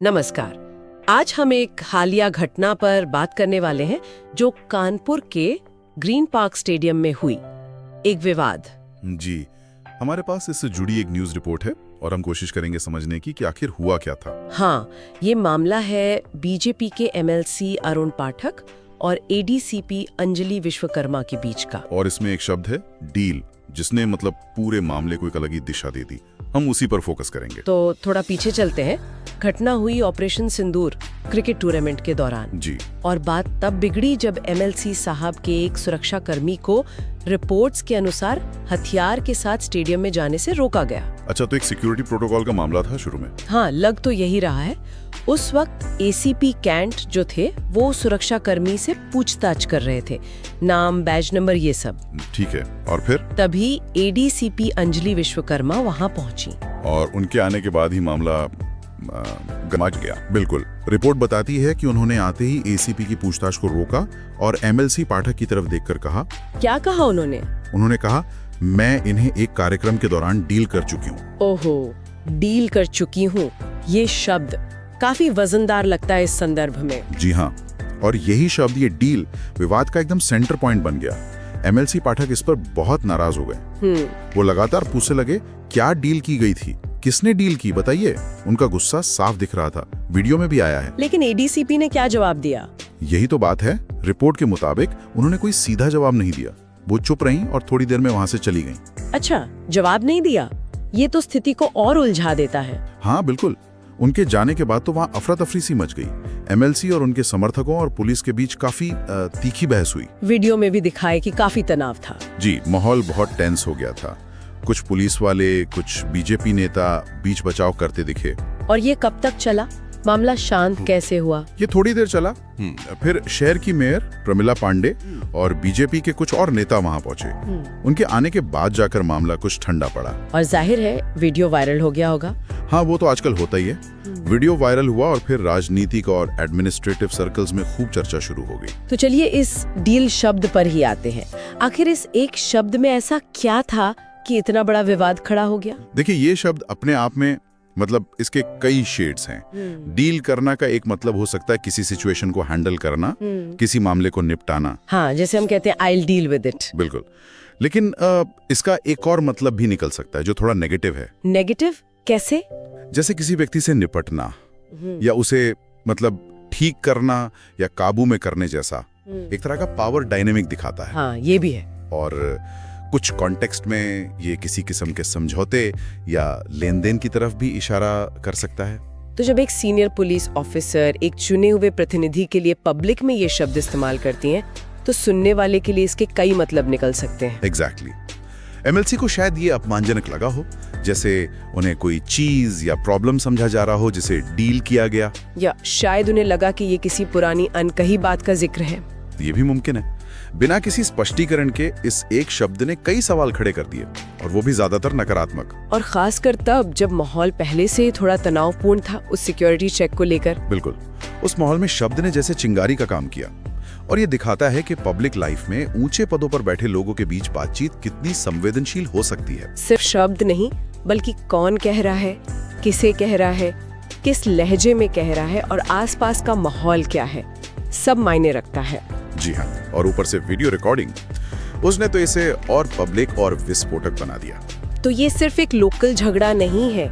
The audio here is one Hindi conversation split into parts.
नमस्कार। आज हम एक हालिया घटना पर बात करने वाले हैं जो कानपुर के ग्रीन पार्क स्टेडियम में हुई। एक विवाद। जी, हमारे पास इससे जुड़ी एक न्यूज़ रिपोर्ट है और हम कोशिश करेंगे समझने की कि आखिर हुआ क्या था। हाँ, ये मामला है बीजेपी के एमएलसी अरुण पाठक और एडीसीपी अंजलि विश्वकर्मा के बीच का। और इसमें एक शब्द है डील, जिसने मतलब पूरे मामले को एक अलग ही दिशा दे दी। हम उसी पर फोकस करेंगे। तो थोड़ा पीछे चलते हैं। घटना हुई ऑपरेशन सिंदूर क्रिकेट टूर्नामेंट के दौरान जी। और बात तब बिगड़ी जब एमएलसी साहब के एक सुरक्षा कर्मी को रिपोर्ट्स के अनुसार हथियार के साथ स्टेडियम में जाने से रोका गया। अच्छा, तो एक सिक्योरिटी प्रोटोकॉल का मामला था शुरू में। हाँ, लग तो यही रहा है। उस वक्त एसीपी कैंट जो थे वो सुरक्षा कर्मी से पूछताछ कर रहे थे, नाम, बैज नंबर, ये सब। ठीक है, और फिर? तभी एडीसीपी अंजलि विश्वकर्मा वहां पहुंची और उनके आने के बाद ही मामला गमच गया। बिल्कुल, रिपोर्ट बताती है कि उन्होंने आते ही एसीपी की पूछताछ को रोका और एमएलसी पाठक की तरफ देखकर कहा। क्या कहा उन्होंने? उन्होंने कहा, मैं इन्हें एक कार्यक्रम के दौरान डील कर चुकी हूँ। ओहो, डील कर चुकी हूँ, ये शब्द काफी वजनदार लगता है इस संदर्भ में। जी हाँ, और यही शब्द, ये डील, विवाद का एकदम सेंटर पॉइंट बन गया। एमएलसी पाठक इस पर बहुत नाराज हो गए। वो लगातार पूछने लगे, क्या डील की गई थी, किसने डील की, बताइए। उनका गुस्सा साफ दिख रहा था, वीडियो में भी आया है। लेकिन एडीसीपी ने क्या जवाब दिया? यही तो बात है। रिपोर्ट के मुताबिक उन्होंने कोई सीधा जवाब नहीं दिया। वो चुप रहीं और थोड़ी देर में वहां से चली गईं। अच्छा, जवाब नहीं दिया? ये तो स्थिति को और उलझा देता है। हाँ बिल्कुल। उनके जाने के बाद तो वहाँ अफरा तफरी सी मच गई। एमएलसी और उनके समर्थकों और पुलिस के बीच काफी तीखी बहस हुई। वीडियो में भी दिखाए कि काफी तनाव था। जी, माहौल बहुत टेंस हो गया था। कुछ पुलिस वाले, कुछ बीजेपी नेता बीच बचाव करते दिखे। और ये कब तक चला? मामला शांत कैसे हुआ? ये थोड़ी देर चला। फिर शहर की मेयर प्रमिला पांडे और बीजेपी के कुछ और नेता वहां पहुंचे। उनके आने के बाद जाकर मामला कुछ ठंडा पड़ा। और जाहिर है वीडियो वायरल हो गया होगा। हाँ, वो तो आजकल होता ही है। वीडियो वायरल हुआ और फिर राजनीतिक और एडमिनिस्ट्रेटिव सर्कल्स में खूब चर्चा शुरू हो गई। तो चलिए इस डील शब्द पर ही आते हैं। आखिर इस एक शब्द में ऐसा क्या था कि इतना बड़ा विवाद खड़ा हो गया? देखिए, ये शब्द अपने आप में मतलब इसके कई शेड्स हैं। डील करना का एक मतलब हो सकता है किसी सिचुएशन को हैंडल करना, किसी मामले को निपटाना। हाँ, जैसे हम कहते हैं आई डील विद इट। बिल्कुल, लेकिन इसका एक और मतलब भी निकल सकता है जो थोड़ा नेगेटिव है। नेगेटिव कैसे? जैसे किसी व्यक्ति से निपटना या उसे मतलब ठीक करना या काबू में करने जैसा। एक तरह का पावर डायनेमिक दिखाता है। हाँ, ये भी है। और कुछ कॉन्टेक्स्ट में ये किसी किस्म के समझौते या लेन देन की तरफ भी इशारा कर सकता है। तो जब एक सीनियर पुलिस ऑफिसर एक चुने हुए प्रतिनिधि के लिए पब्लिक में ये शब्द इस्तेमाल करती हैं, तो सुनने वाले के लिए इसके कई मतलब निकल सकते हैं। एग्जैक्टली। एमएलसी को शायद ये अपमानजनक लगा हो, जैसे उन्हें कोई चीज या प्रॉब्लम समझा जा रहा हो जिसे डील किया गया। या शायद उन्हें लगा कि ये किसी पुरानी अनकही बात का जिक्र है। ये भी मुमकिन है। बिना किसी स्पष्टीकरण के इस एक शब्द ने कई सवाल खड़े कर दिए, और वो भी ज्यादातर नकारात्मक। और खासकर तब जब माहौल पहले से ही थोड़ा तनावपूर्ण था उस सिक्योरिटी चेक को लेकर। बिल्कुल, उस माहौल में शब्द ने जैसे चिंगारी का काम किया। और ये दिखाता है कि पब्लिक लाइफ में ऊंचे पदों पर बैठे लोगों के बीच बातचीत कितनी संवेदनशील हो सकती है। सिर्फ शब्द नहीं, बल्कि कौन कह रहा है, किसे कह रहा है, किस लहजे में कह रहा है और आसपास का माहौल क्या है, सब मायने रखता है। जी हाँ, और ऊपर से वीडियो रिकॉर्डिंग, उसने तो इसे और पब्लिक और विस्फोटक बना दिया। तो ये सिर्फ एक लोकल झगड़ा नहीं है,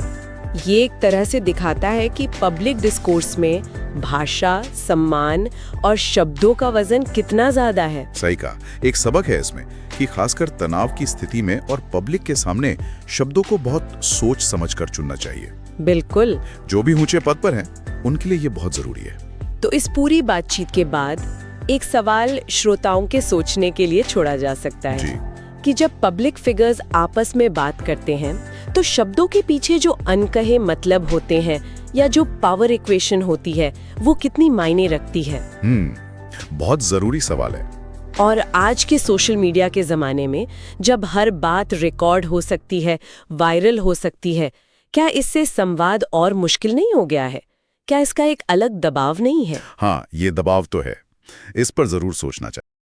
ये एक तरह से दिखाता है कि पब्लिक डिस्कोर्स में भाषा, सम्मान और शब्दों का वजन कितना ज्यादा है। सही कहा। एक सबक है इसमें कि खासकर तनाव की स्थिति में और पब्लिक के सामने शब्दों को बहुत सोच समझकर चुनना चाहिए। बिल्कुल। जो भी ऊंचे पद पर हैं, उनके लिए ये बहुत जरूरी है। तो इस पूरी बातचीत के बाद एक सवाल श्रोताओं के सोचने के लिए छोड़ा जा सकता है कि जब पब्लिक फिगर्स आपस में बात करते हैं तो शब्दों के पीछे जो अनकहे मतलब होते हैं या जो पावर इक्वेशन होती है वो कितनी मायने रखती है। बहुत जरूरी सवाल है। और आज के सोशल मीडिया के जमाने में जब हर बात रिकॉर्ड हो सकती है, वायरल हो सकती है, क्या इससे संवाद और मुश्किल नहीं हो गया है? क्या इसका एक अलग दबाव नहीं है? हाँ, ये दबाव तो है। इस पर जरूर सोचना चाहिए।